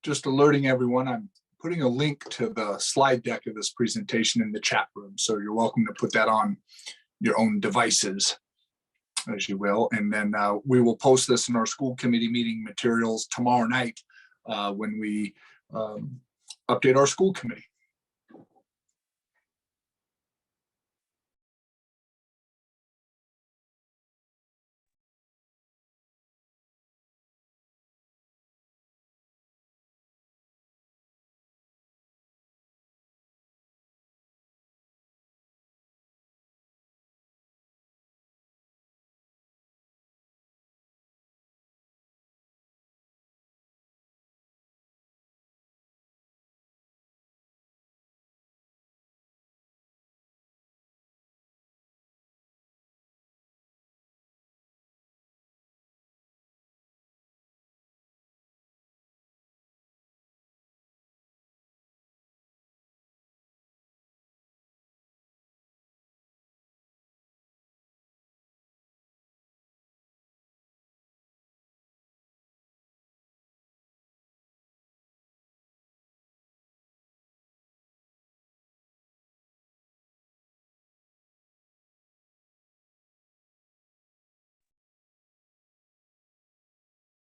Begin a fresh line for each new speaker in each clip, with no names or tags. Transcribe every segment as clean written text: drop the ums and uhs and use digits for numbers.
Just alerting everyone, I'm putting a link to the slide deck of this presentation in the chat room. So you're welcome to put that on your own devices, as you will. And then we will post this in our school committee meeting materials tomorrow night when we update our school committee.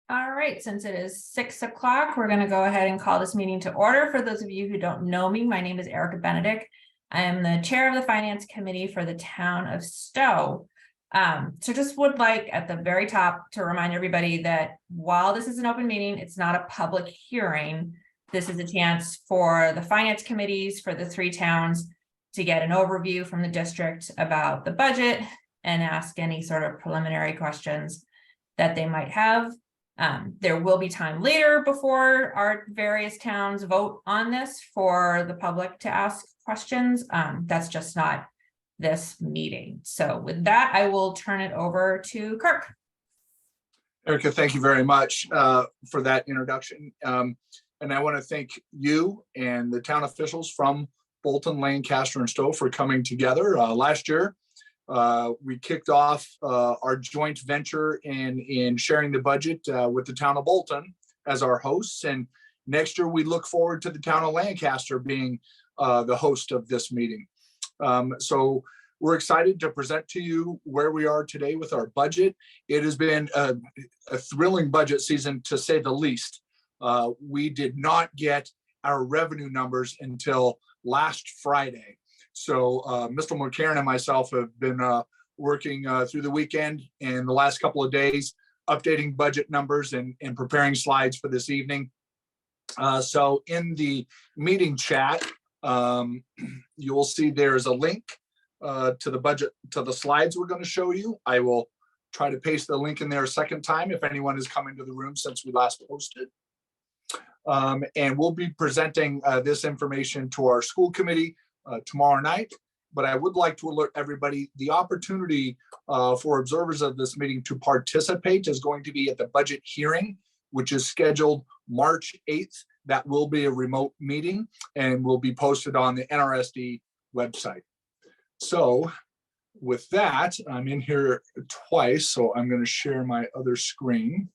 All right, since it is 6 o'clock, we're going to go ahead and call this meeting to order. For those of you who don't know me, my name is Erica Benedict. I am the chair of the finance committee for the town of Stowe. So just would like at the very top to remind everybody that while this is an open meeting, it's not a public hearing. This is a chance for the finance committees for the 3 towns to get an overview from the district about the budget and ask any sort of preliminary questions that they might have. There will be time later before our various towns vote on this for the public to ask questions. That's just not this meeting. So with that, I will turn it over to Kirk.
Erica, thank you very much for that introduction. And I want to thank you and the town officials from Bolton, Lancaster, and Stowe for coming together. Last year, we kicked off our joint venture in sharing the budget with the town of Bolton as our hosts. And next year, we look forward to the town of Lancaster being the host of this meeting. So we're excited to present to you where we are today with our budget. It has been a thrilling budget season, to say the least. We did not get our revenue numbers until last Friday. So Mr. McCarron and myself have been working through the weekend and the last couple of days, updating budget numbers and preparing slides for this evening. So in the meeting chat, you will see there's a link to the budget, to the slides we're going to show you. I will try to paste the link in there a second time if anyone is coming to the room since we last posted. And we'll be presenting this information to our school committee tomorrow night, but I would like to alert everybody the opportunity for observers of this meeting to participate is going to be at the budget hearing, which is scheduled March 8th. That will be a remote meeting and will be posted on the NRSD website. So with that, I'm in here twice, so I'm going to share my other screen.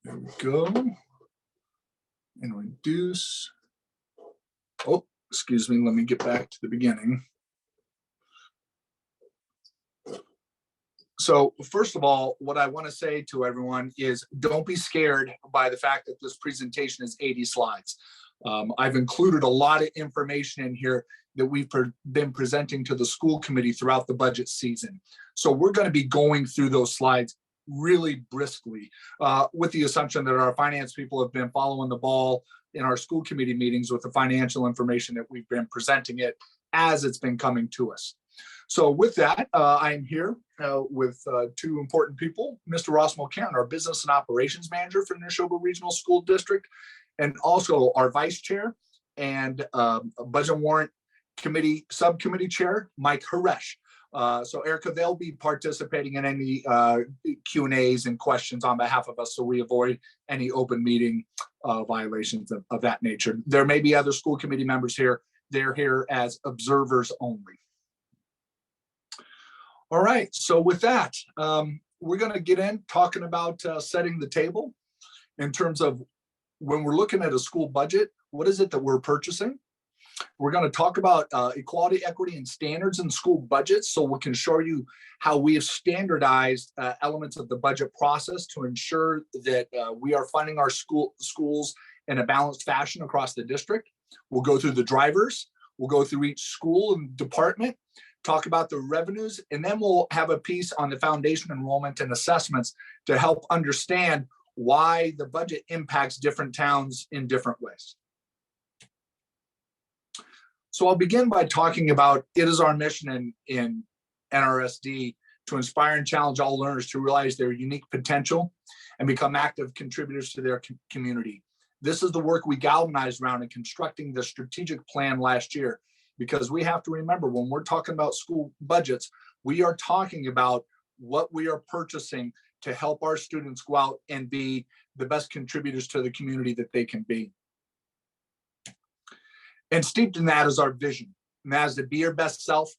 There we go. And reduce. Oh, excuse me, let me get back to the beginning. So first of all, what I want to say to everyone is don't be scared by the fact that this presentation is 80 slides. I've included a lot of information in here that we've been presenting to the school committee throughout the budget season. So we're going to be going through those slides really briskly with the assumption that our finance people have been following the ball in our school committee meetings with the financial information that we've been presenting it as it's been coming to us. So with that, I'm here with 2 important people, Mr. Ross Mulcairn, our business and operations manager for Neshoba Regional School District, and also our vice chair and budget and warrant committee subcommittee chair, Mike Haresh. So Erica, they'll be participating in any Q&As and questions on behalf of us, so we avoid any open meeting violations of that nature. There may be other school committee members here. They're here as observers only. All right, so with that, we're going to get in talking about setting the table. in terms of when we're looking at a school budget, what is it that we're purchasing? We're going to talk about equality, equity, and standards in school budgets, so we can show you how we have standardized elements of the budget process to ensure that we are funding our schools in a balanced fashion across the district. We'll go through the drivers. We'll go through each school and department, talk about the revenues, and then we'll have a piece on the foundation enrollment and assessments to help understand why the budget impacts different towns in different ways. So I'll begin by talking about it is our mission in NRSD to inspire and challenge all learners to realize their unique potential and become active contributors to their community. This is the work we galvanized around in constructing the strategic plan last year, because we have to remember when we're talking about school budgets, we are talking about what we are purchasing to help our students go out and be the best contributors to the community that they can be. And steeped in that is our vision, and that is to be your best self,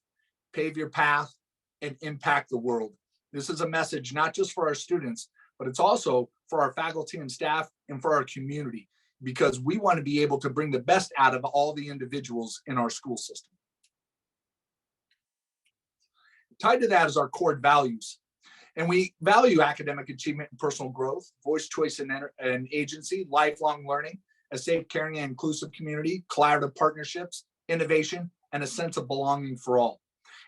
pave your path, and impact the world. This is a message not just for our students, but it's also for our faculty and staff and for our community, because we want to be able to bring the best out of all the individuals in our school system. Tied to that is our core values. And we value academic achievement and personal growth, voice, choice, and agency, lifelong learning, a safe, caring, and inclusive community, collaborative partnerships, innovation, and a sense of belonging for all.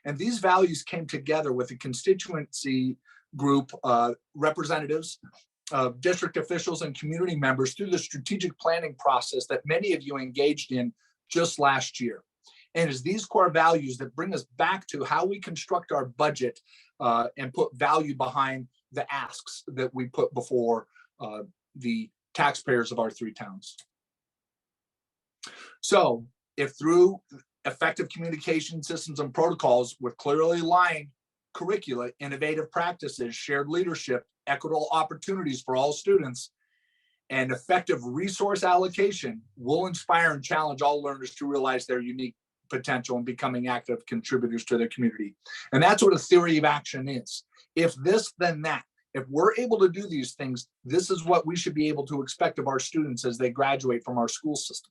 And these values came together with a constituency group, representatives, district officials, and community members through the strategic planning process that many of you engaged in just last year. And it's these core values that bring us back to how we construct our budget and put value behind the asks that we put before the taxpayers of our three towns. So if through effective communication systems and protocols with clearly aligned curricula, innovative practices, shared leadership, equitable opportunities for all students, and effective resource allocation, will inspire and challenge all learners to realize their unique potential in becoming active contributors to their community. And that's what a theory of action is. If this, then that. If we're able to do these things, this is what we should be able to expect of our students as they graduate from our school system.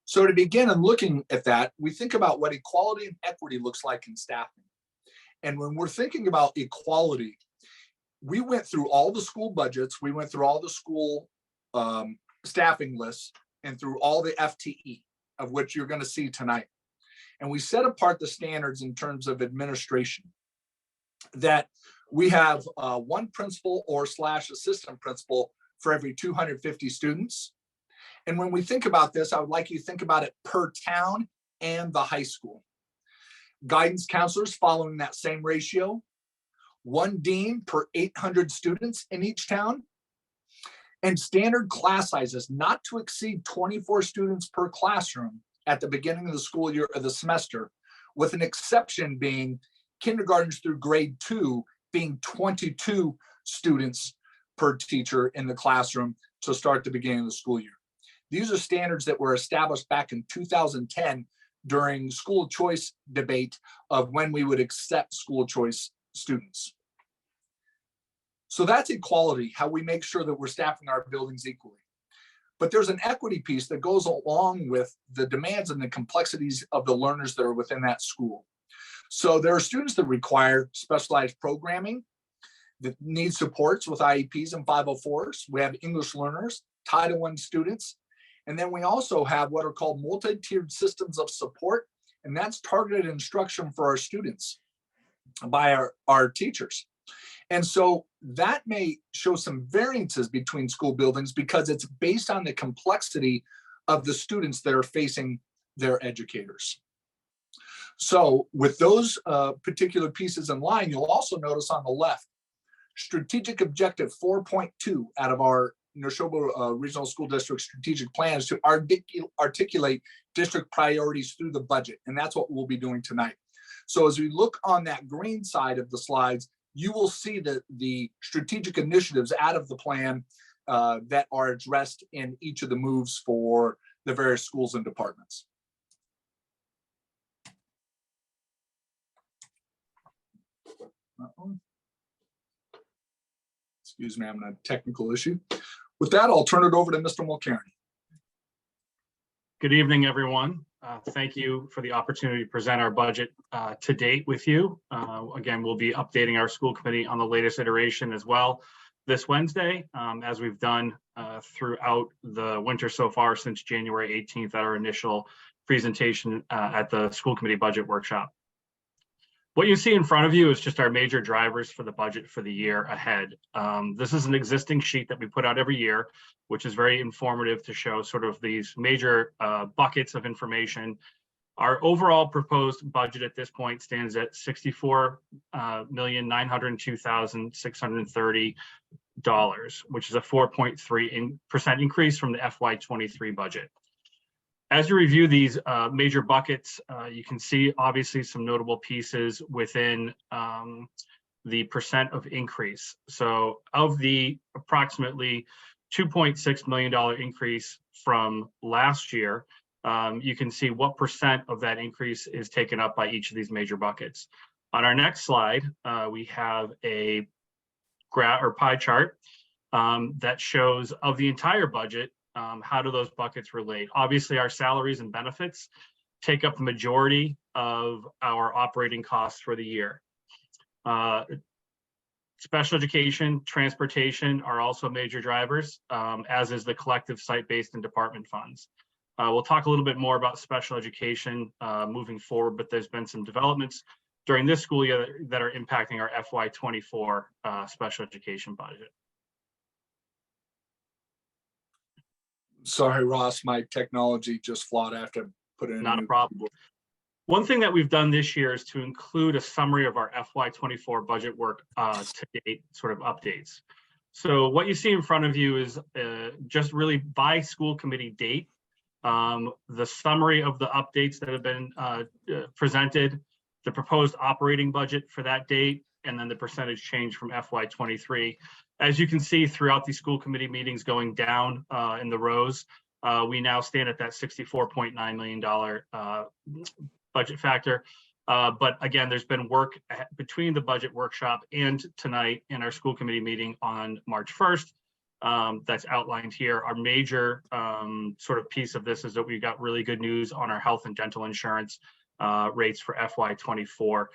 So to begin and looking at that, we think about what equality and equity looks like in staffing. And when we're thinking about equality, we went through all the school budgets, we went through all the school staffing lists, and through all the FTE, of which you're going to see tonight. And we set apart the standards in terms of administration, that we have one principal or / assistant principal for every 250 students. And when we think about this, I would like you to think about it per town and the high school. Guidance counselors following that same ratio, one dean per 800 students in each town, and standard class sizes not to exceed 24 students per classroom at the beginning of the school year or the semester, with an exception being kindergartens through grade 2 being 22 students per teacher in the classroom to start the beginning of the school year. These are standards that were established back in 2010 during school choice debate of when we would accept school choice students. So that's equality, how we make sure that we're staffing our buildings equally. But there's an equity piece that goes along with the demands and the complexities of the learners that are within that school. So there are students that require specialized programming, that need supports with IEPs and 504s. We have English learners, Title I students, and then we also have what are called multi-tiered systems of support, and that's targeted instruction for our students by our teachers. And so that may show some variances between school buildings because it's based on the complexity of the students that are facing their educators. So with those particular pieces in line, you'll also notice on the left, strategic objective 4.2 out of our Neshoba Regional School District strategic plans to articulate district priorities through the budget. And that's what we'll be doing tonight. So as we look on that green side of the slides, you will see the strategic initiatives out of the plan that are addressed in each of the moves for the various schools and departments. Excuse me, I'm on a technical issue. With that, I'll turn it over to Mr. Mulcairn.
Good evening, everyone. Thank you for the opportunity to present our budget to date with you. Again, we'll be updating our school committee on the latest iteration as well this Wednesday, as we've done throughout the winter so far since January 18th at our initial presentation at the school committee budget workshop. What you see in front of you is just our major drivers for the budget for the year ahead. This is an existing sheet that we put out every year, which is very informative to show sort of these major buckets of information. Our overall proposed budget at this point stands at $64,902,630, which is a 4.3% increase from the FY23 budget. As you review these major buckets, you can see obviously some notable pieces within the percent of increase. So of the approximately $2.6 million increase from last year, you can see what percent of that increase is taken up by each of these major buckets. On our next slide, we have a graph or pie chart that shows of the entire budget, how do those buckets relate? Obviously, our salaries and benefits take up the majority of our operating costs for the year. Special education, transportation are also major drivers, as is the collective site-based and department funds. We'll talk a little bit more about special education moving forward, but there's been some developments during this school year that are impacting our FY24 special education budget.
Sorry, Ross, my technology just flawed after put in.
Not a problem. One thing that we've done this year is to include a summary of our FY24 budget work to date sort of updates. So what you see in front of you is just really by school committee date, the summary of the updates that have been presented, the proposed operating budget for that date, and then the percentage change from FY23. As you can see throughout the school committee meetings going down in the rows, we now stand at that $64.9 million budget factor. But again, there's been work between the budget workshop and tonight in our school committee meeting on March 1st. That's outlined here. Our major sort of piece of this is that we got really good news on our health and dental insurance rates for FY24.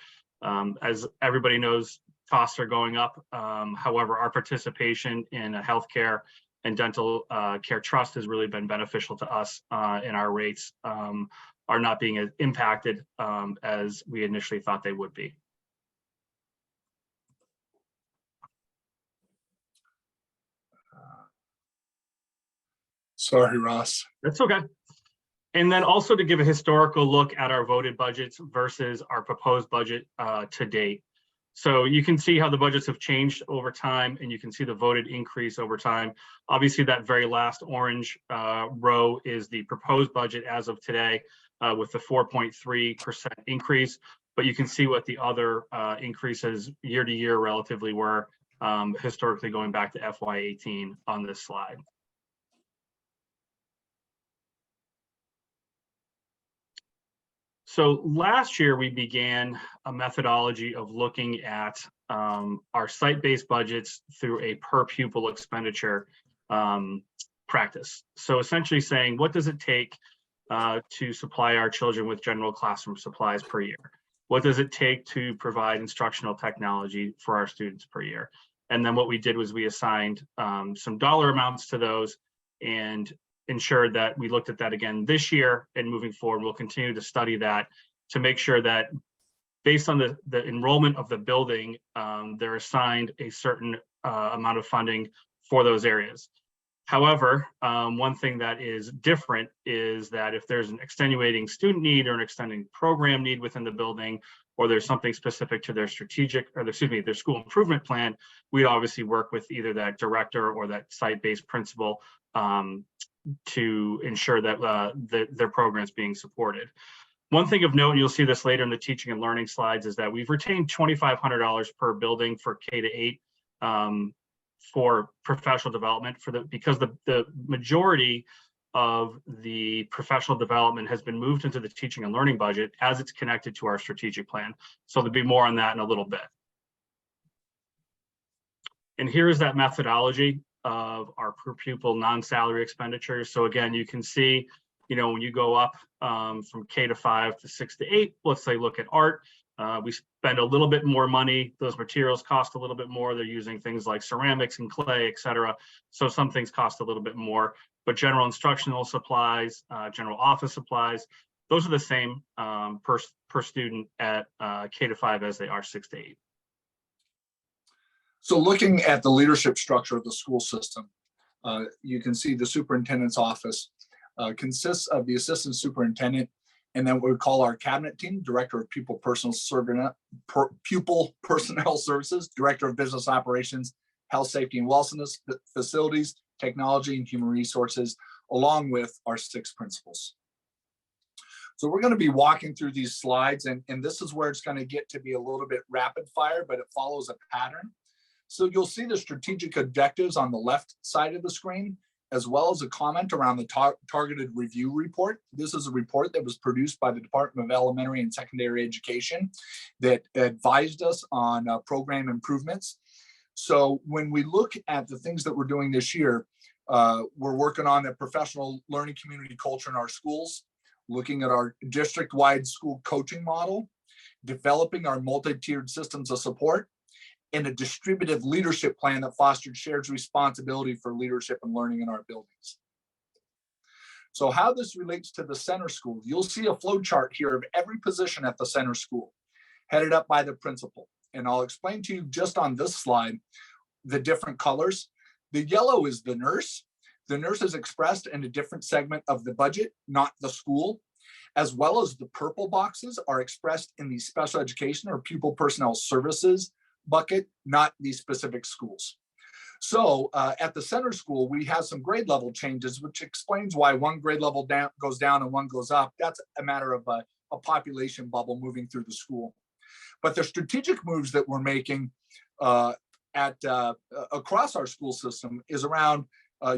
As everybody knows, costs are going up. However, our participation in a healthcare and dental care trust has really been beneficial to us, and our rates are not being as impacted as we initially thought they would be.
Sorry, Ross.
That's okay. And then also to give a historical look at our voted budgets versus our proposed budget to date. So you can see how the budgets have changed over time, and you can see the voted increase over time. Obviously, that very last orange row is the proposed budget as of today with the 4.3% increase. But you can see what the other increases year to year relatively were historically going back to FY18 on this slide. So last year, we began a methodology of looking at our site-based budgets through a per pupil expenditure practice. So essentially saying, what does it take to supply our children with general classroom supplies per year? What does it take to provide instructional technology for our students per year? And then what we did was we assigned some dollar amounts to those and ensured that we looked at that again this year, and moving forward, we'll continue to study that to make sure that based on the enrollment of the building, they're assigned a certain amount of funding for those areas. However, one thing that is different is that if there's an extenuating student need or an extending program need within the building, or there's something specific to their strategic, or excuse me, their school improvement plan, we'd obviously work with either that director or that site-based principal to ensure that their program is being supported. One thing of note, and you'll see this later in the teaching and learning slides, is that we've retained $2,500 per building for K-8 for professional development because the majority of the professional development has been moved into the teaching and learning budget as it's connected to our strategic plan. So there'll be more on that in a little bit. And here's that methodology of our per pupil non-salary expenditures. So again, you can see, when you go up from K to 5 to 6 to 8, let's say look at art, we spend a little bit more money. Those materials cost a little bit more. They're using things like ceramics and clay, et cetera. So some things cost a little bit more, but general instructional supplies, general office supplies, those are the same per student at K to 5 as they are 6 to 8.
So looking at the leadership structure of the school system, you can see the superintendent's office consists of the assistant superintendent, and then what we call our cabinet team, director of pupil personnel services, director of business operations, health, safety, and wellness, facilities, technology, and human resources, along with our 6 principals. So we're going to be walking through these slides, and this is where it's going to get to be a little bit rapid fire, but it follows a pattern. So you'll see the strategic objectives on the left side of the screen, as well as a comment around the targeted review report. This is a report that was produced by the Department of Elementary and Secondary Education that advised us on program improvements. So when we look at the things that we're doing this year, we're working on a professional learning community culture in our schools, looking at our district-wide school coaching model, developing our multi-tiered systems of support, and a distributive leadership plan that fostered shared responsibility for leadership and learning in our buildings. So how this relates to the center school, you'll see a flow chart here of every position at the center school, headed up by the principal. And I'll explain to you just on this slide, the different colors. The yellow is the nurse. The nurse is expressed in a different segment of the budget, not the school, as well as the purple boxes are expressed in the special education or pupil personnel services bucket, not these specific schools. So at the center school, we have some grade level changes, which explains why one grade level goes down and one goes up. That's a matter of a population bubble moving through the school. But the strategic moves that we're making across our school system is around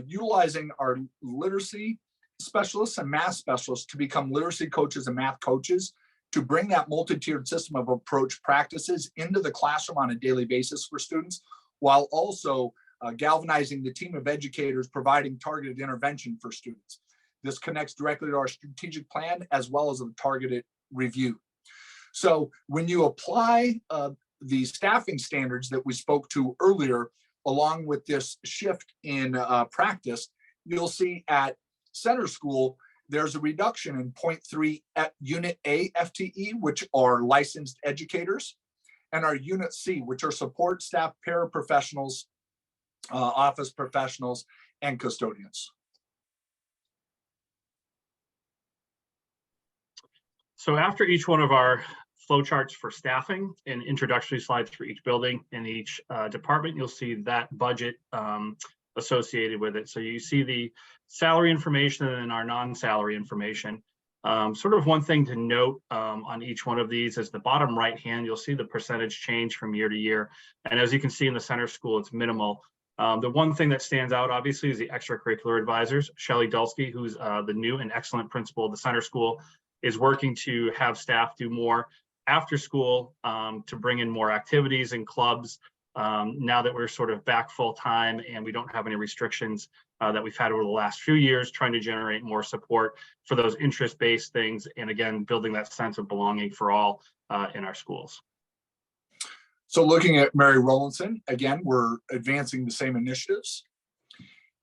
utilizing our literacy specialists and math specialists to become literacy coaches and math coaches, to bring that multi-tiered system of approach practices into the classroom on a daily basis for students, while also galvanizing the team of educators providing targeted intervention for students. This connects directly to our strategic plan as well as a targeted review. So when you apply the staffing standards that we spoke to earlier, along with this shift in practice, you'll see at center school, there's a reduction in 0.3 at Unit A FTE, which are licensed educators, and our Unit C, which are support staff, paraprofessionals, office professionals, and custodians.
So after each one of our flowcharts for staffing and introductory slides for each building and each department, you'll see that budget associated with it. So you see the salary information and our non-salary information. Sort of one thing to note on each one of these is the bottom right hand, you'll see the percentage change from year to year. And as you can see in the center school, it's minimal. The one thing that stands out obviously is the extracurricular advisors. Shelley Dulski, who's the new and excellent principal of the center school, is working to have staff do more after school to bring in more activities and clubs. Now that we're sort of back full time and we don't have any restrictions that we've had over the last few years, trying to generate more support for those interest-based things. And again, building that sense of belonging for all in our schools.
So looking at Mary Rowlandson, again, we're advancing the same initiatives.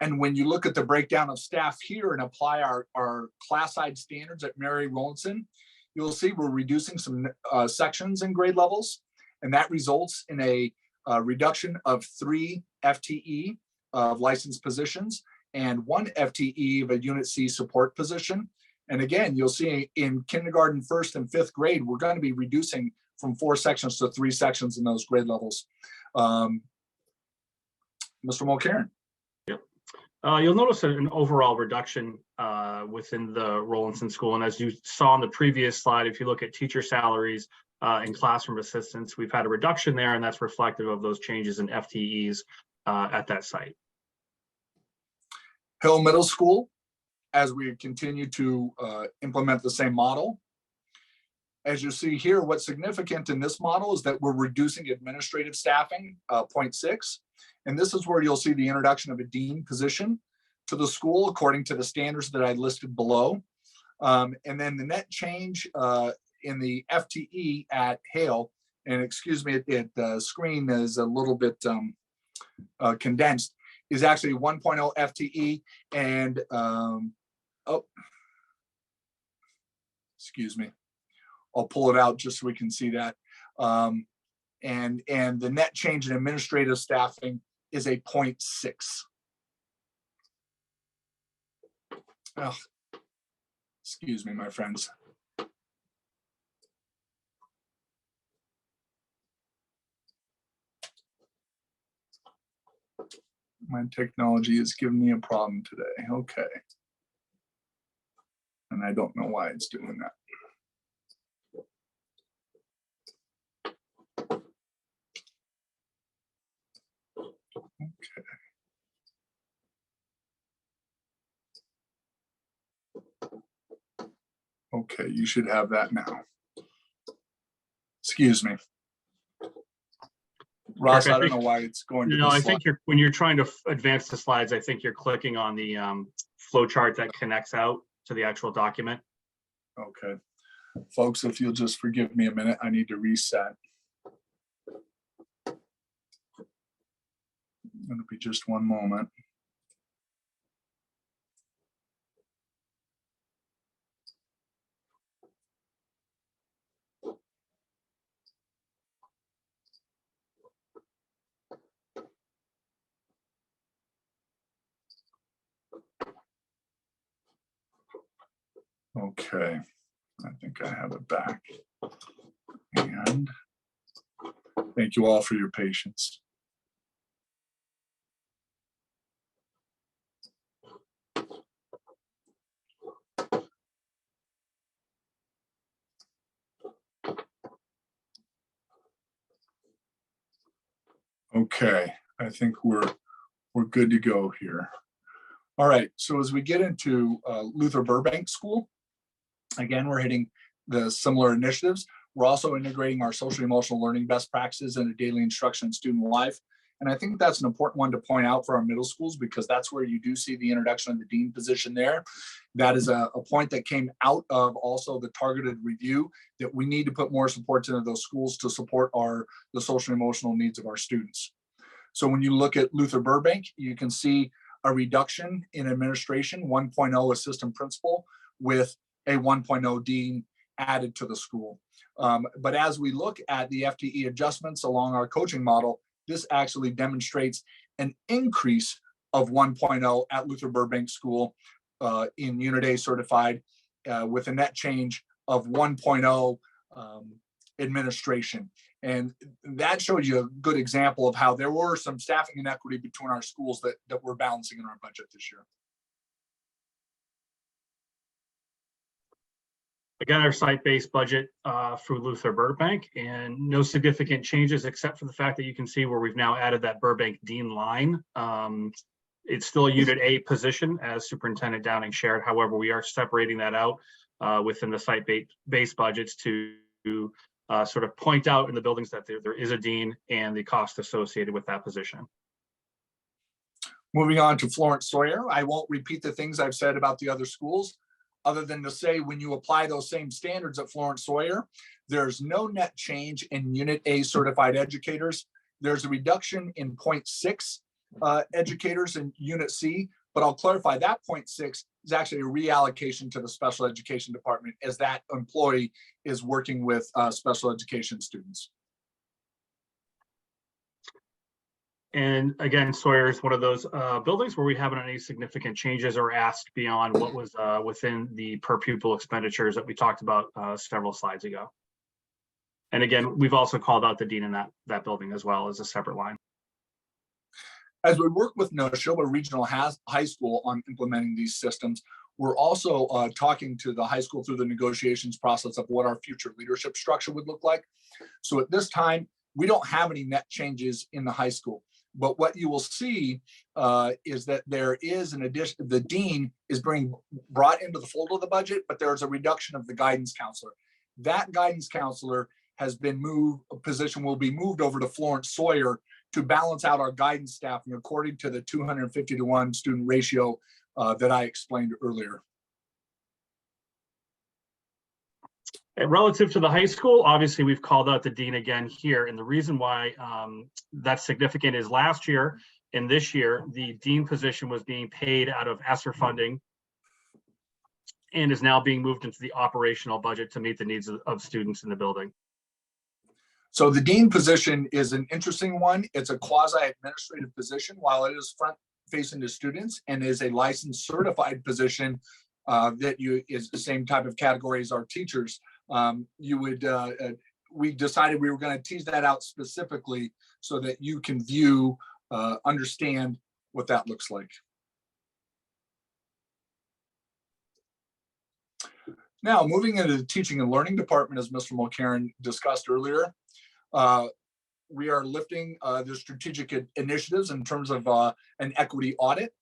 And when you look at the breakdown of staff here and apply our class-side standards at Mary Rowlandson, you'll see we're reducing some sections and grade levels, and that results in a reduction of 3 FTE of licensed positions and 1 FTE of a Unit C support position. And again, you'll see in kindergarten, 1st and 5th grade, we're going to be reducing from 4 sections to 3 sections in those grade levels. Mr. Mulcairn.
Yep. You'll notice an overall reduction within the Rowlandson School. And as you saw on the previous slide, if you look at teacher salaries and classroom assistants, we've had a reduction there, and that's reflective of those changes in FTEs at that site.
Hill Middle School, as we continue to implement the same model. As you see here, what's significant in this model is that we're reducing administrative staffing, 0.6, And this is where you'll see the introduction of a dean position to the school according to the standards that I listed below. And then the net change in the FTE at Hale, and excuse me, the screen is a little bit condensed, is actually 1.0 FTE and, oh, excuse me. I'll pull it out just so we can see that. And the net change in administrative staffing is a 0.6. Oh, excuse me, my friends. My technology is giving me a problem today. Okay. And I don't know why it's doing that. Okay. Okay, you should have that now. Excuse me. Ross, I don't know why it's going to
No, I
this
think when you're trying to advance the slides, I think you're clicking on the flow chart that connects out to the actual document.
Okay. Folks, if you'll just forgive me a minute, I need to reset. It'll be just one moment. Okay, I think I have it back. And thank you all for your patience. Okay, I think we're good to go here. All right, so as we get into Luther Burbank School, again, we're hitting the similar initiatives. We're also integrating our social emotional learning best practices into daily instruction in student life. And I think that's an important one to point out for our middle schools, because that's where you do see the introduction of the dean position there. That is a point that came out of also the targeted review, that we need to put more supports into those schools to support the social and emotional needs of our students. So when you look at Luther Burbank, you can see a reduction in administration, 1.0 assistant principal with a 1.0 dean added to the school. But as we look at the FTE adjustments along our coaching model, this actually demonstrates an increase of 1.0 at Luther Burbank School in Unit A certified with a net change of 1.0 administration. And that shows you a good example of how there were some staffing inequity between our schools that we're balancing in our budget this year.
Again, our site-based budget through Luther Burbank, and no significant changes except for the fact that you can see where we've now added that Burbank Dean line. It's still a Unit A position, as Superintendent Downing shared. However, we are separating that out within the site-based budgets to sort of point out in the buildings that there is a dean and the cost associated with that position.
Moving on to Florence Sawyer, I won't repeat the things I've said about the other schools, other than to say when you apply those same standards at Florence Sawyer, there's no net change in Unit A certified educators. There's a reduction in 0.6 educators in Unit C, but I'll clarify that 0.6 is actually a reallocation to the special education department, as that employee is working with special education students.
And again, Sawyer is one of those buildings where we haven't had any significant changes or asked beyond what was within the per pupil expenditures that we talked about several slides ago. And again, we've also called out the dean in that building as well as a separate line.
As we work with Neshoba Regional High School on implementing these systems, we're also talking to the high school through the negotiations process of what our future leadership structure would look like. So at this time, we don't have any net changes in the high school. But what you will see is that there is an addition, the dean is being brought into the fold of the budget, but there's a reduction of the guidance counselor. That guidance counselor has been moved, a position will be moved over to Florence Sawyer to balance out our guidance staffing according to the 250 to 1 student ratio that I explained earlier.
And relative to the high school, obviously, we've called out the dean again here. And the reason why that's significant is last year and this year, the dean position was being paid out of ESSER funding and is now being moved into the operational budget to meet the needs of students in the building.
So the dean position is an interesting one. It's a quasi-administrative position while it is front-facing to students and is a licensed certified position that is the same type of category as our teachers. We decided we were going to tease that out specifically so that you can view, understand what that looks like. Now, moving into the teaching and learning department, as Mr. Mulcairn discussed earlier, we are lifting the strategic initiatives in terms of an equity audit,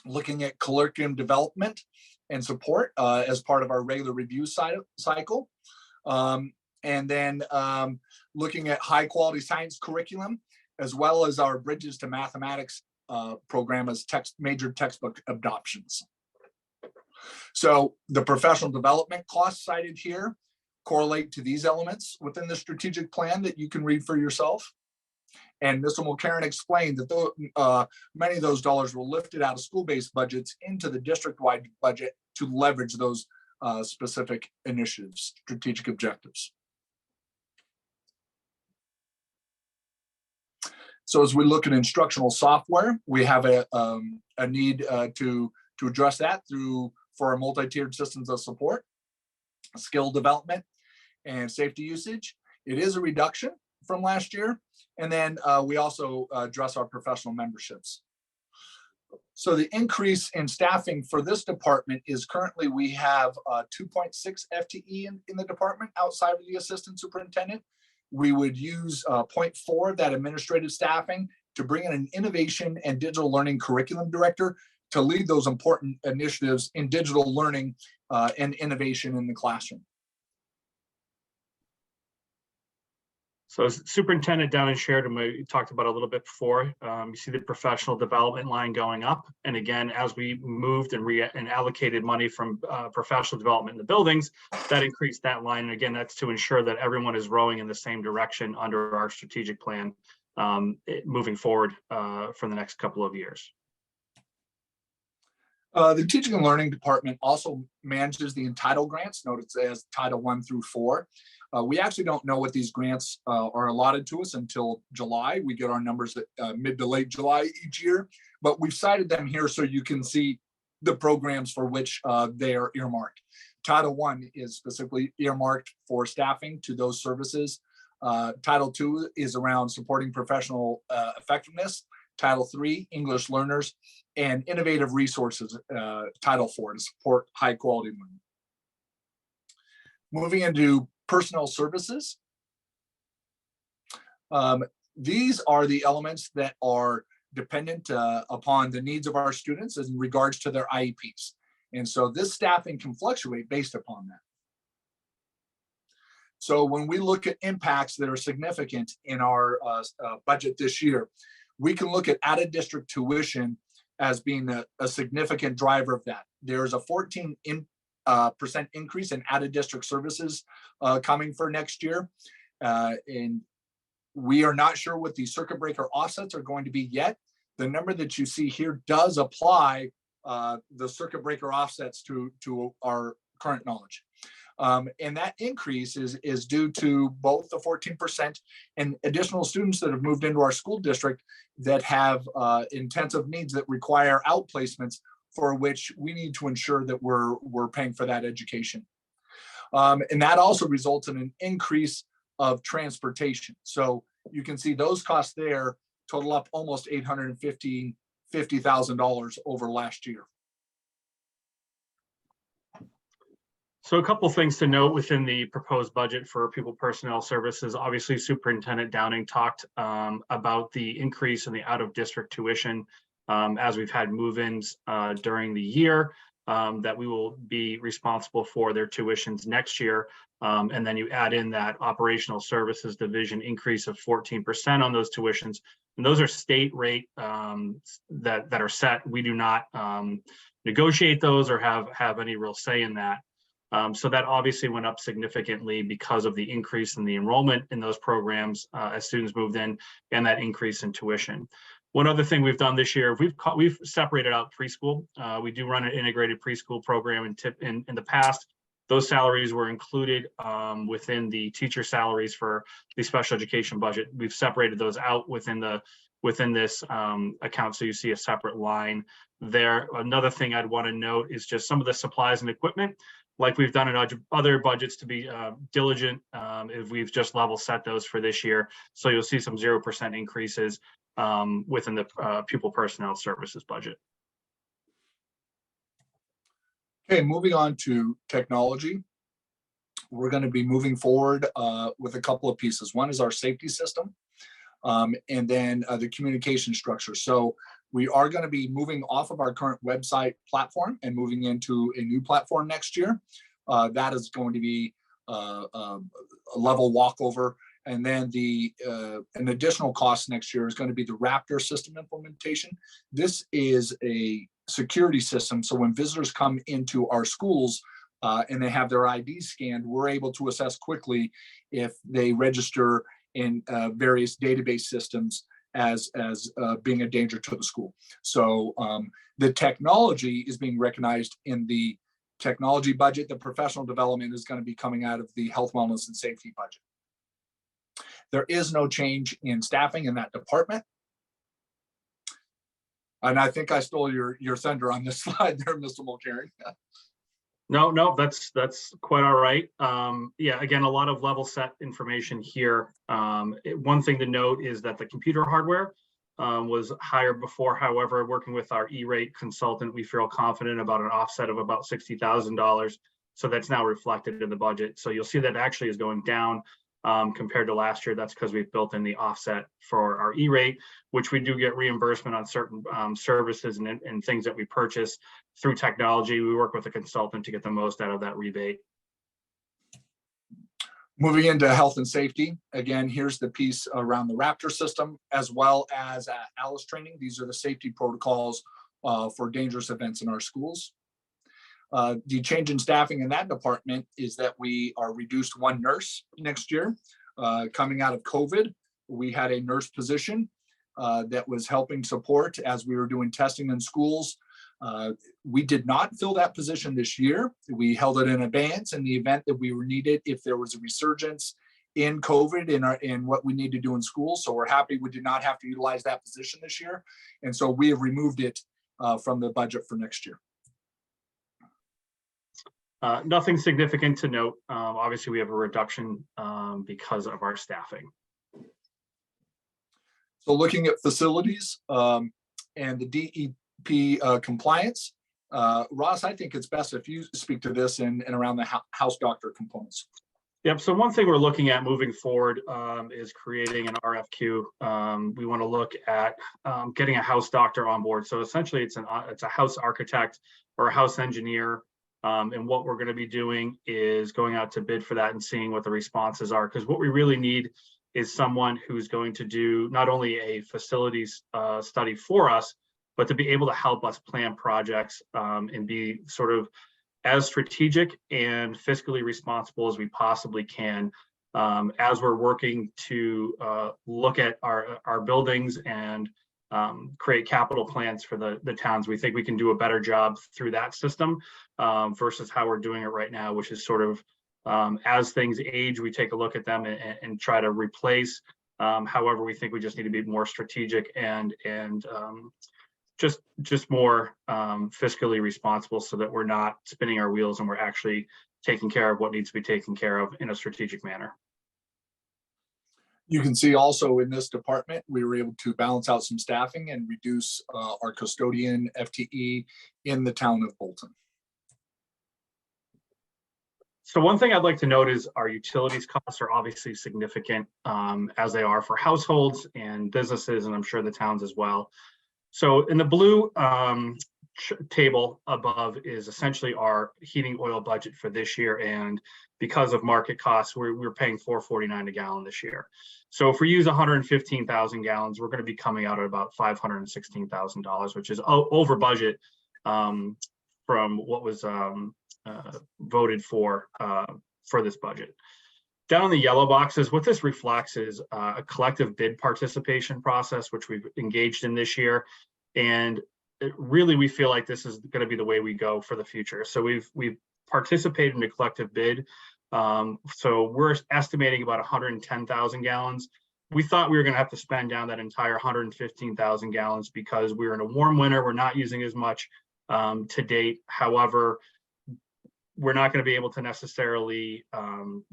looking at curriculum development and support as part of our regular review cycle. And then looking at high quality science curriculum, as well as our Bridges to Mathematics program as major textbook adoptions. So the professional development costs cited here correlate to these elements within the strategic plan that you can read for yourself. And Mr. Mulcairn explained that many of those dollars were lifted out of school-based budgets into the district-wide budget to leverage those specific initiatives, strategic objectives. So as we look at instructional software, we have a need to address that for our multi-tiered systems of support, skill development, and safety usage. It is a reduction from last year. And then we also address our professional memberships. So the increase in staffing for this department is currently we have 2.6 FTE in the department outside of the assistant superintendent. We would use 0.4 of that administrative staffing to bring in an innovation and digital learning curriculum director to lead those important initiatives in digital learning and innovation in the classroom.
So as Superintendent Down and Sheridan, we talked about a little bit before, you see the professional development line going up. And again, as we moved and allocated money from professional development in the buildings, that increased that line. And again, that's to ensure that everyone is rowing in the same direction under our strategic plan moving forward for the next couple of years.
The teaching and learning department also manages the entitled grants, noted as Title I through IV. We actually don't know what these grants are allotted to us until July. We get our numbers at mid to late July each year, but we've cited them here so you can see the programs for which they are earmarked. Title I is specifically earmarked for staffing to those services. Title II is around supporting professional effectiveness. Title III, English learners, and innovative resources, Title IV, to support high quality learning. Moving into personnel services. These are the elements that are dependent upon the needs of our students in regards to their IEPs. And so this staffing can fluctuate based upon that. So when we look at impacts that are significant in our budget this year, we can look at out of district tuition as being a significant driver of that. There's a 14% increase in out of district services coming for next year. And we are not sure what the circuit breaker offsets are going to be yet. The number that you see here does apply the circuit breaker offsets to our current knowledge. And that increase is due to both the 14% and additional students that have moved into our school district that have intensive needs that require outplacements for which we need to ensure that we're paying for that education. And that also results in an increase of transportation. So you can see those costs there total up almost $850,000 over last year.
So a couple of things to note within the proposed budget for pupil personnel services. Obviously, Superintendent Downing talked about the increase in the out-of-district tuition as we've had move-ins during the year. that we will be responsible for their tuitions next year. And then you add in that operational services division increase of 14% on those tuitions. And those are state rate that are set. We do not negotiate those or have any real say in that. So that obviously went up significantly because of the increase in the enrollment in those programs as students moved in, and that increase in tuition. One other thing we've done this year, we've separated out preschool. We do run an integrated preschool program in the past. Those salaries were included within the teacher salaries for the special education budget. We've separated those out within this account, so you see a separate line there. Another thing I'd want to note is just some of the supplies and equipment, like we've done in other budgets, to be diligent if we've just level set those for this year. So you'll see some 0% increases within the pupil personnel services budget.
Okay, moving on to technology. We're going to be moving forward with a couple of pieces. One is our safety system, and then the communication structure. So we are going to be moving off of our current website platform and moving into a new platform next year. That is going to be a level walkover. And then an additional cost next year is going to be the Raptor system implementation. This is a security system. So when visitors come into our schools and they have their ID scanned, we're able to assess quickly if they register in various database systems as being a danger to the school. So the technology is being recognized in the technology budget. The professional development is going to be coming out of the health, wellness, and safety budget. There is no change in staffing in that department. And I think I stole your thunder on this slide there, Mr. Mulcahy.
No, that's quite all right. Yeah, again, a lot of level set information here. One thing to note is that the computer hardware was higher before. However, working with our E-rate consultant, we feel confident about an offset of about $60,000. So that's now reflected in the budget. So you'll see that actually is going down compared to last year. That's because we've built in the offset for our E-rate, which we do get reimbursement on certain services and things that we purchase through technology. We work with a consultant to get the most out of that rebate.
Moving into health and safety, again, here's the piece around the Raptor system, as well as ALICE training. These are the safety protocols for dangerous events in our schools. The change in staffing in that department is that we are reduced one nurse next year. Coming out of COVID, we had a nurse position that was helping support as we were doing testing in schools. We did not fill that position this year. We held it in advance in the event that we were needed if there was a resurgence in COVID in what we need to do in schools. So we're happy we did not have to utilize that position this year. And so we have removed it from the budget for next year.
Nothing significant to note. Obviously, we have a reduction because of our staffing.
So looking at facilities and the DEP compliance, Ross, I think it's best if you speak to this and around the house doctor components.
Yep. So one thing we're looking at moving forward is creating an RFQ. We want to look at getting a house doctor on board. So essentially, it's a house architect or a house engineer. And what we're going to be doing is going out to bid for that and seeing what the responses are. Because what we really need is someone who's going to do not only a facilities study for us, but to be able to help us plan projects and be sort of as strategic and fiscally responsible as we possibly can as we're working to look at our buildings and create capital plans for the towns. We think we can do a better job through that system versus how we're doing it right now, which is sort of as things age, we take a look at them and try to replace. However, we think we just need to be more strategic and just more fiscally responsible so that we're not spinning our wheels and we're actually taking care of what needs to be taken care of in a strategic manner.
You can see also in this department, we were able to balance out some staffing and reduce our custodian FTE in the town of Bolton.
So one thing I'd like to note is our utilities costs are obviously significant as they are for households and businesses, and I'm sure the towns as well. So in the blue table above is essentially our heating oil budget for this year, and because of market costs, we're paying $4.49 a gallon this year. So if we use 115,000 gallons, we're going to be coming out at about $516,000, which is over budget from what was voted for this budget. Down in the yellow boxes, what this reflects is a collective bid participation process, which we've engaged in this year. And really, we feel like this is going to be the way we go for the future. So we've participated in a collective bid. So we're estimating about 110,000 gallons. We thought we were going to have to spend down that entire 115,000 gallons because we're in a warm winter. We're not using as much to date. However, we're not going to be able to necessarily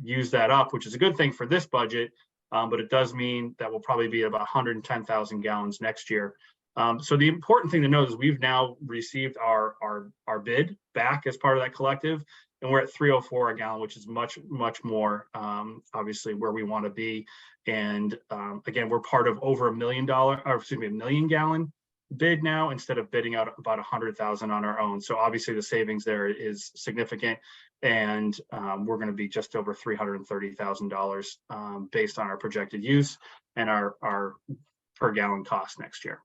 use that up, which is a good thing for this budget, but it does mean that we'll probably be about 110,000 gallons next year. So the important thing to note is we've now received our bid back as part of that collective, and we're at $3.04 a gallon, which is much more obviously where we want to be. And again, we're part of over $1 million gallon bid now instead of bidding out about 100,000 on our own. So obviously the savings there is significant, and we're going to be just over $330,000 based on our projected use and our per gallon cost next year.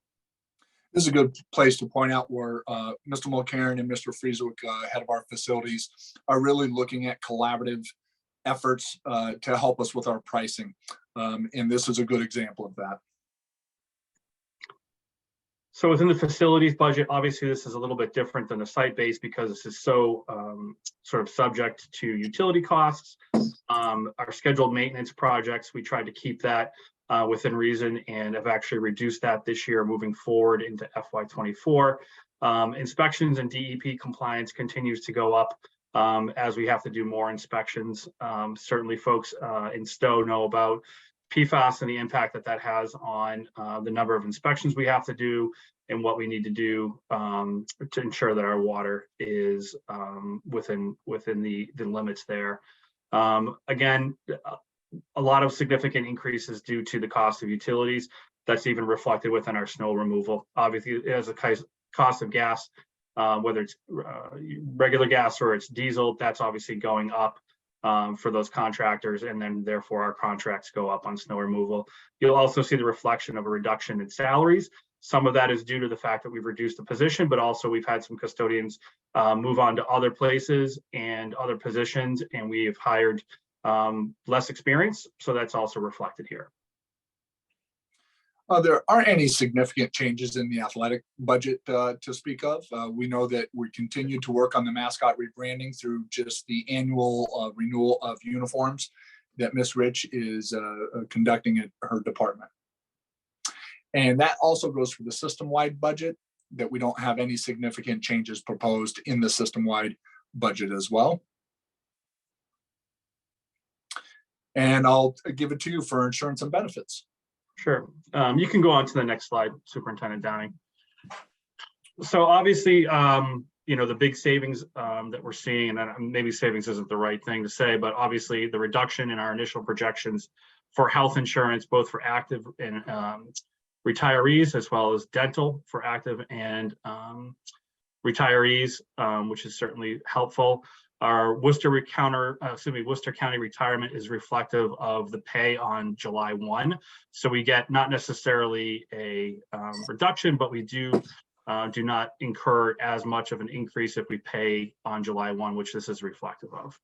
This is a good place to point out where Mr. Mulcairn and Mr. Frieswick, head of our facilities, are really looking at collaborative efforts to help us with our pricing. And this is a good example of that.
So within the facilities budget, obviously this is a little bit different than the site-based because this is so sort of subject to utility costs. Our scheduled maintenance projects, we tried to keep that within reason and have actually reduced that this year moving forward into FY24. Inspections and DEP compliance continues to go up as we have to do more inspections. Certainly folks in Stowe know about PFAS and the impact that has on the number of inspections we have to do and what we need to do to ensure that our water is within the limits there. Again, a lot of significant increases due to the cost of utilities. That's even reflected within our snow removal. Obviously, as a cost of gas, whether it's regular gas or it's diesel, that's obviously going up for those contractors, and then therefore our contracts go up on snow removal. You'll also see the reflection of a reduction in salaries. Some of that is due to the fact that we've reduced the position, but also we've had some custodians move on to other places and other positions, and we've hired less experience. So that's also reflected here.
There aren't any significant changes in the athletic budget to speak of. We know that we continue to work on the mascot rebranding through just the annual renewal of uniforms that Miss Rich is conducting at her department. And that also goes for the system-wide budget, that we don't have any significant changes proposed in the system-wide budget as well. And I'll give it to you for insurance and benefits.
Sure. You can go on to the next slide, Superintendent Downing. So obviously, the big savings that we're seeing, and maybe savings isn't the right thing to say, but obviously the reduction in our initial projections for health insurance, both for active and retirees, as well as dental for active and retirees, which is certainly helpful. Our Worcester County retirement is reflective of the pay on July 1. So we get not necessarily a reduction, but we do not incur as much of an increase if we pay on July 1, which this is reflective of.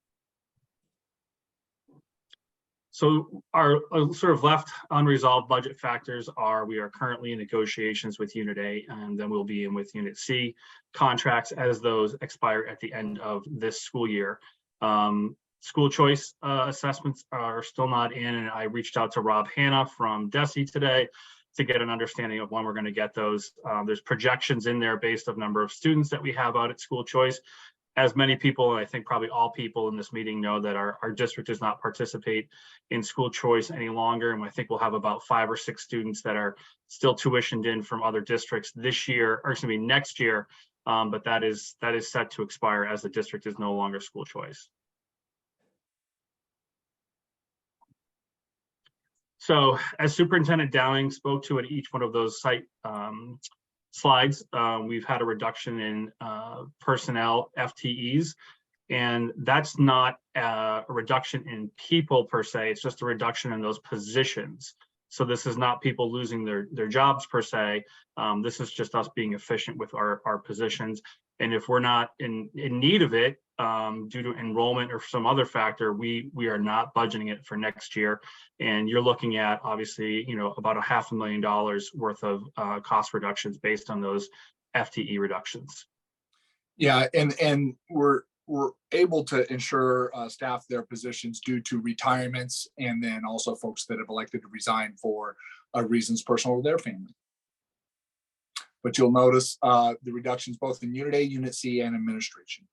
So our sort of left unresolved budget factors are, we are currently in negotiations with Unit A, and then we'll be in with Unit C contracts as those expire at the end of this school year. School choice assessments are still not in, and I reached out to Rob Hanna from DESE today to get an understanding of when we're going to get those. There's projections in there based on number of students that we have out at school choice. As many people, and I think probably all people in this meeting know, that our district does not participate in school choice any longer. And I think we'll have about 5 or 6 students that are still tuitioned in from other districts this year, or excuse me, next year. But that is set to expire as the district is no longer school choice. So as Superintendent Downing spoke to at each one of those site slides, we've had a reduction in personnel FTEs, and that's not a reduction in people per se, it's just a reduction in those positions. So this is not people losing their jobs per se. This is just us being efficient with our positions. And if we're not in need of it due to enrollment or some other factor, we are not budgeting it for next year. And you're looking at obviously, about $500,000 worth of cost reductions based on those FTE reductions.
Yeah, and we're able to ensure staff their positions due to retirements, and then also folks that have elected to resign for reasons personal to their family. But you'll notice the reductions both in Unit A, Unit C, and administration.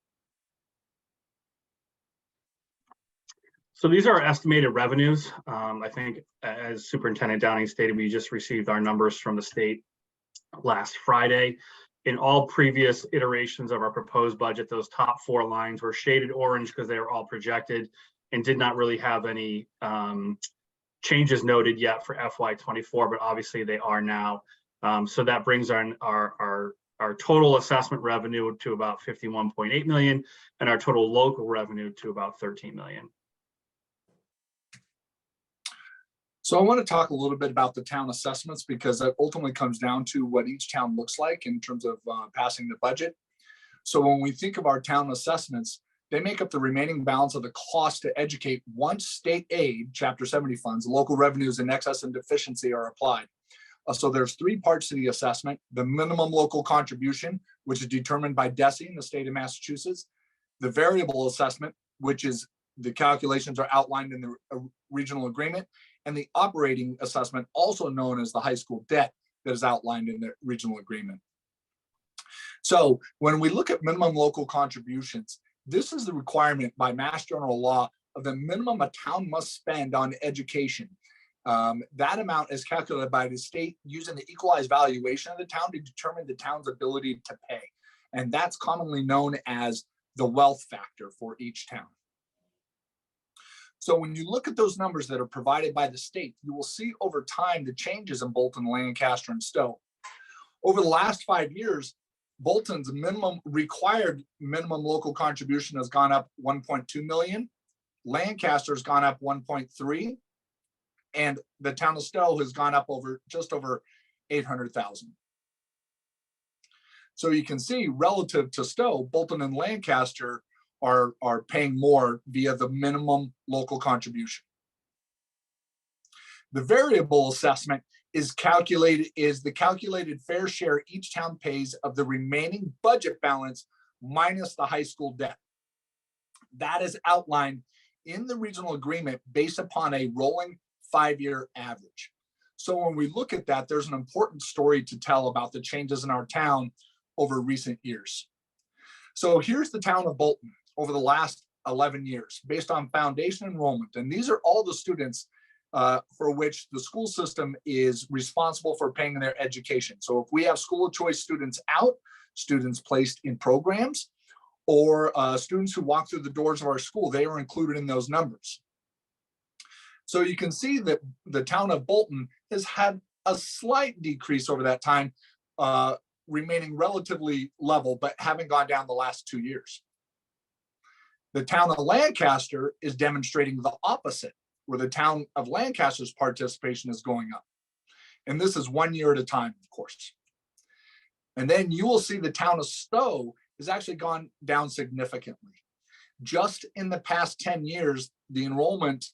So these are our estimated revenues. I think as Superintendent Downing stated, we just received our numbers from the state last Friday. In all previous iterations of our proposed budget, those top 4 lines were shaded orange because they were all projected and did not really have any changes noted yet for FY24, but obviously they are now. So that brings our total assessment revenue to about 51.8 million and our total local revenue to about 13 million.
So I want to talk a little bit about the town assessments, because that ultimately comes down to what each town looks like in terms of passing the budget. So when we think of our town assessments, they make up the remaining balance of the cost to educate once state aid, Chapter 70 funds, local revenues in excess and deficiency are applied. So there's 3 parts to the assessment: the minimum local contribution, which is determined by DESE in the state of Massachusetts; the variable assessment, which is the calculations are outlined in the regional agreement; and the operating assessment, also known as the high school debt, that is outlined in the regional agreement. So when we look at minimum local contributions, this is the requirement by Mass General Law of the minimum a town must spend on education. That amount is calculated by the state using the equalized valuation of the town to determine the town's ability to pay. And that's commonly known as the wealth factor for each town. So when you look at those numbers that are provided by the state, you will see over time the changes in Bolton, Lancaster, and Stowe. Over the last 5 years, Bolton's required minimum local contribution has gone up 1.2 million. Lancaster's gone up 1.3, and the town of Stowe has gone up just over 800,000. So you can see relative to Stowe, Bolton and Lancaster are paying more via the minimum local contribution. The variable assessment is the calculated fair share each town pays of the remaining budget balance minus the high school debt. That is outlined in the regional agreement based upon a rolling 5-year average. So when we look at that, there's an important story to tell about the changes in our town over recent years. So here's the town of Bolton over the last 11 years based on foundation enrollment. And these are all the students for which the school system is responsible for paying their education. So if we have school of choice students out, students placed in programs, or students who walk through the doors of our school, they are included in those numbers. So you can see that the town of Bolton has had a slight decrease over that time, remaining relatively level, but having gone down the last 2 years. The town of Lancaster is demonstrating the opposite, where the town of Lancaster's participation is going up. And this is 1 year at a time, of course. And then you will see the town of Stowe has actually gone down significantly. Just in the past 10 years, the enrollment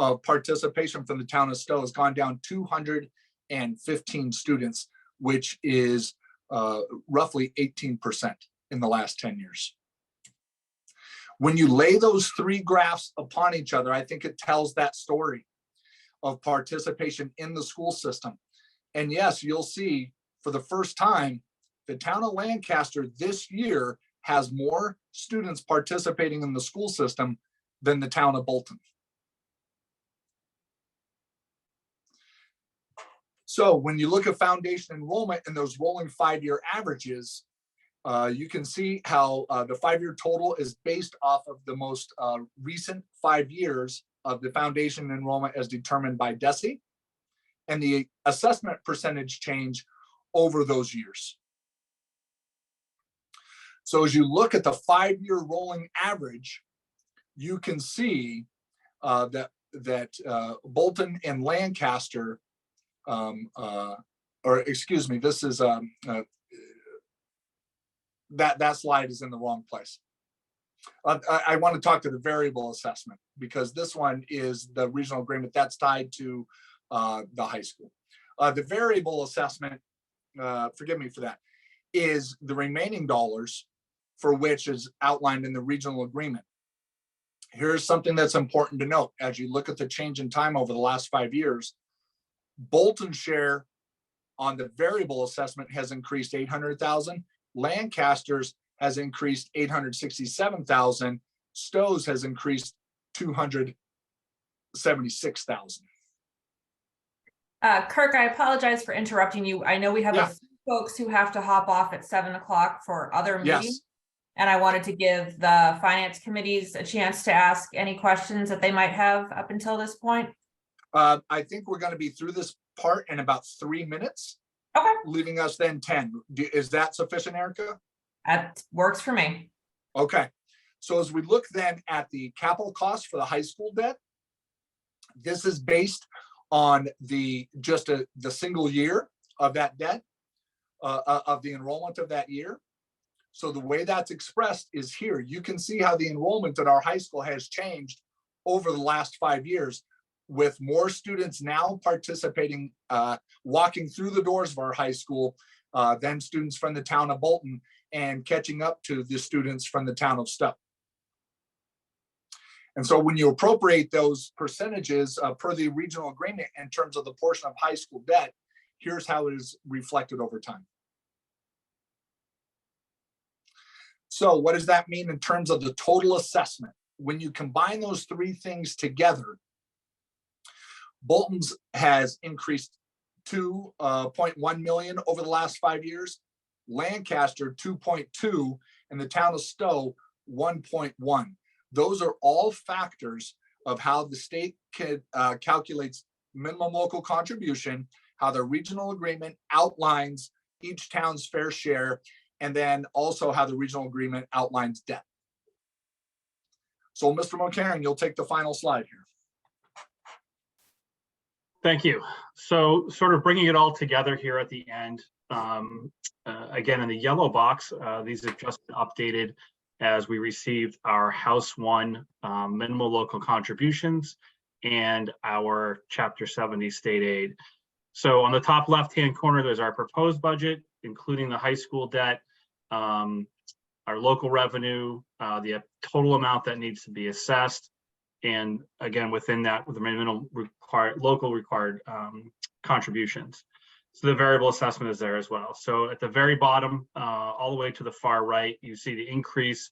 of participation from the town of Stowe has gone down 215 students, which is roughly 18% in the last 10 years. When you lay those 3 graphs upon each other, I think it tells that story of participation in the school system. And yes, you'll see for the first time, the town of Lancaster this year has more students participating in the school system than the town of Bolton. So when you look at foundation enrollment and those rolling 5-year averages, you can see how the 5-year total is based off of the most recent 5 years of the foundation enrollment as determined by DESE, and the assessment percentage change over those years. So as you look at the 5-year rolling average, you can see that Bolton and Lancaster, or excuse me, this is that slide is in the wrong place. I want to talk to the variable assessment because this one is the regional agreement that's tied to the high school. The variable assessment, forgive me for that, is the remaining dollars for which is outlined in the regional agreement. Here's something that's important to note. As you look at the change in time over the last 5 years, Bolton's share on the variable assessment has increased 800,000. Lancaster's has increased 867,000. Stowe's has increased 276,000.
Kirk, I apologize for interrupting you. I know we have a few folks who have to hop off at 7 o'clock for other meetings.
Yes.
And I wanted to give the finance committees a chance to ask any questions that they might have up until this point.
I think we're going to be through this part in about 3 minutes.
Okay.
Leaving us then 10. Is that sufficient, Erica?
That works for me.
Okay. So as we look then at the capital cost for the high school debt, this is based on the single year of that debt, of the enrollment of that year. So the way that's expressed is here. You can see how the enrollment at our high school has changed over the last 5 years, with more students now participating, walking through the doors of our high school than students from the town of Bolton, and catching up to the students from the town of Stowe. And so when you appropriate those percentages per the regional agreement in terms of the portion of high school debt, here's how it is reflected over time. So what does that mean in terms of the total assessment? When you combine those three things together, Bolton's has increased 2.1 million over the last 5 years, Lancaster 2.2, and the town of Stowe 1.1. Those are all factors of how the state calculates minimum local contribution, how the regional agreement outlines each town's fair share, and then also how the regional agreement outlines debt. So Mr. McCarron, you'll take the final slide here.
Thank you. So sort of bringing it all together here at the end, again, in the yellow box, these have just been updated as we received our House 1 minimal local contributions and our Chapter 70 state aid. So on the top left-hand corner, there's our proposed budget, including the high school debt, our local revenue, the total amount that needs to be assessed, and again, within that, with the minimum local required contributions. So the variable assessment is there as well. So at the very bottom, all the way to the far right, you see the increase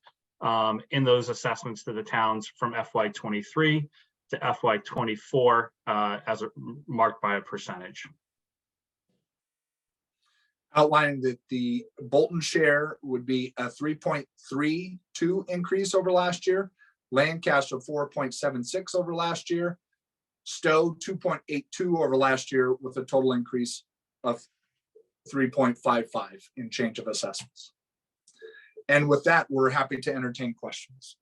in those assessments to the towns from FY23 to FY24 as marked by a percentage.
Outlining that the Bolton share would be a 3.32 increase over last year, Lancaster 4.76 over last year, Stowe 2.82 over last year, with a total increase of 3.55 in change of assessments. And with that, we're happy to entertain questions.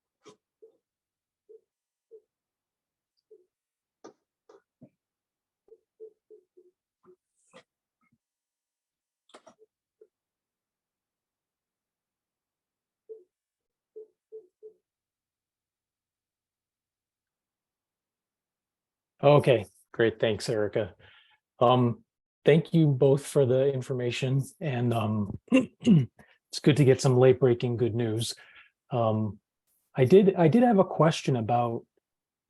Okay, great. Thanks, Erica. Thank you both for the information, and it's good to get some late-breaking good news. I did have a question about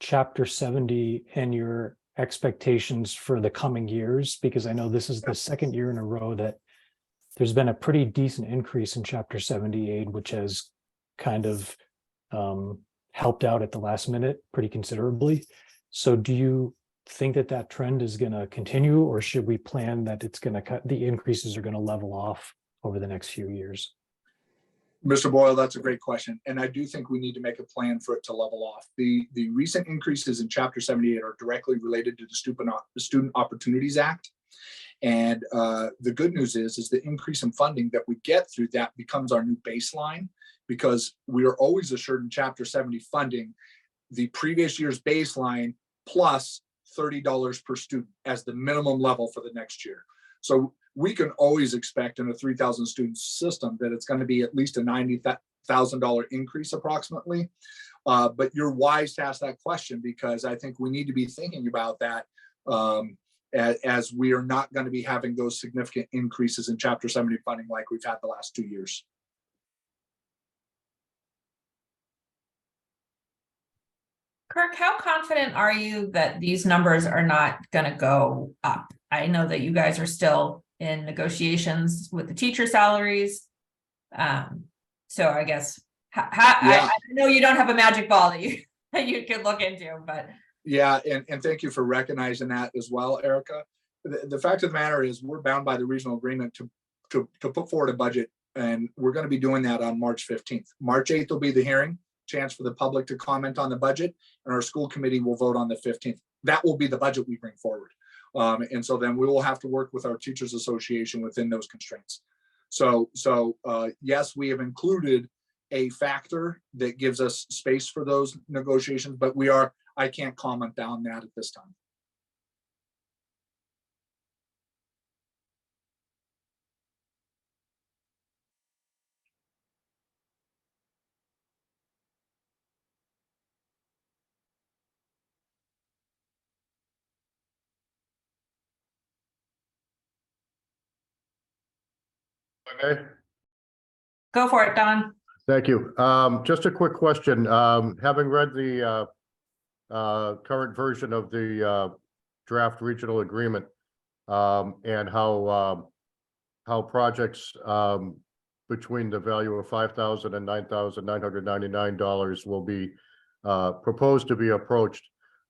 Chapter 70 and your expectations for the coming years, because I know this is the second year in a row that there's been a pretty decent increase in Chapter 70 aid, which has kind of helped out at the last minute pretty considerably. So do you think that that trend is going to continue, or should we plan that it's going to cut, the increases are going to level off over the next few years?
Mr. Boyle, that's a great question. And I do think we need to make a plan for it to level off. The recent increases in Chapter 78 are directly related to the Student Opportunities Act. And the good news is the increase in funding that we get through that becomes our new baseline, because we are always assured in Chapter 70 funding the previous year's baseline plus $30 per student as the minimum level for the next year. So we can always expect in a 3,000 student system that it's going to be at least a $90,000 increase approximately. But you're wise to ask that question, because I think we need to be thinking about that as we are not going to be having those significant increases in Chapter 70 funding like we've had the last 2 years.
Kirk, how confident are you that these numbers are not going to go up? I know that you guys are still in negotiations with the teacher salaries. So I guess I know you don't have a magic ball that you could look into, but
yeah, and thank you for recognizing that as well, Erica. The fact of the matter is we're bound by the regional agreement to put forward a budget, and we're going to be doing that on March 15th. March 8th will be the hearing, chance for the public to comment on the budget, and our school committee will vote on the 15th. That will be the budget we bring forward. And so then we will have to work with our teachers association within those constraints. So yes, we have included a factor that gives us space for those negotiations, but I can't comment on that at this time.
Okay.
go for it, Don.
Thank you. Just a quick question. Having read the current version of the draft regional agreement and how projects between the value of $5,000 and $9,999 will be proposed to be approached,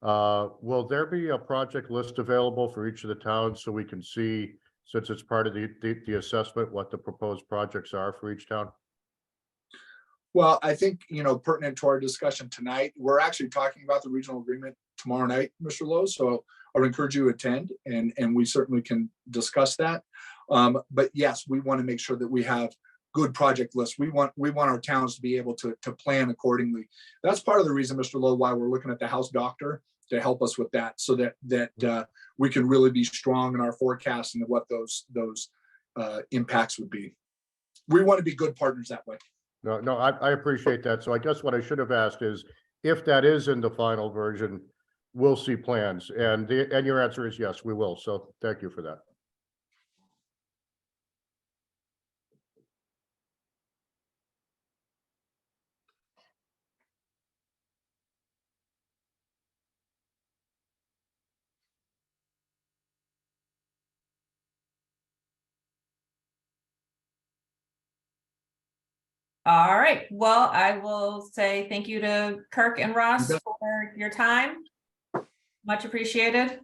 will there be a project list available for each of the towns so we can see, since it's part of the assessment, what the proposed projects are for each town?
Well, I think, pertinent to our discussion tonight, we're actually talking about the regional agreement tomorrow night, Mr. Lowe. So I would encourage you to attend, and we certainly can discuss that. But yes, we want to make sure that we have good project lists. We want our towns to be able to plan accordingly. That's part of the reason, Mr. Lowe, why we're looking at the house doctor to help us with that, so that we can really be strong in our forecasting of what those impacts would be. We want to be good partners that way.
No, I appreciate that. So I guess what I should have asked is, if that is in the final version, we'll see plans, and your answer is yes, we will. So thank you for that.
All right. Well, I will say thank you to Kirk and Ross for your time. Much appreciated.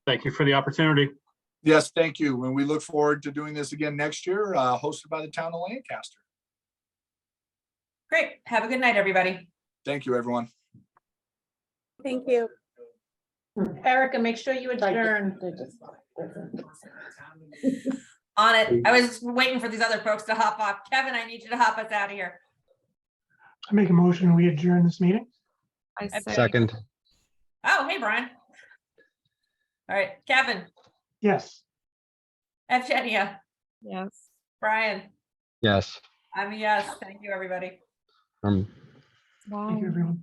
Thank you for the opportunity.
Yes, thank you. And we look forward to doing this again next year, hosted by the town of Lancaster.
Great. Have a good night, everybody.
Thank you, everyone.
Thank you.
Erica, make sure you adjourn.
On it. I was waiting for these other folks to hop off. Kevin, I need you to hop us out of here.
I make a motion, we adjourn this meeting.
Second.
Oh, hey, Brian. All right, Kevin,
Yes.
Evgenia,
Yes.
Brian,
Yes.
I'm a yes. Thank you, everybody.
Thank you, everyone.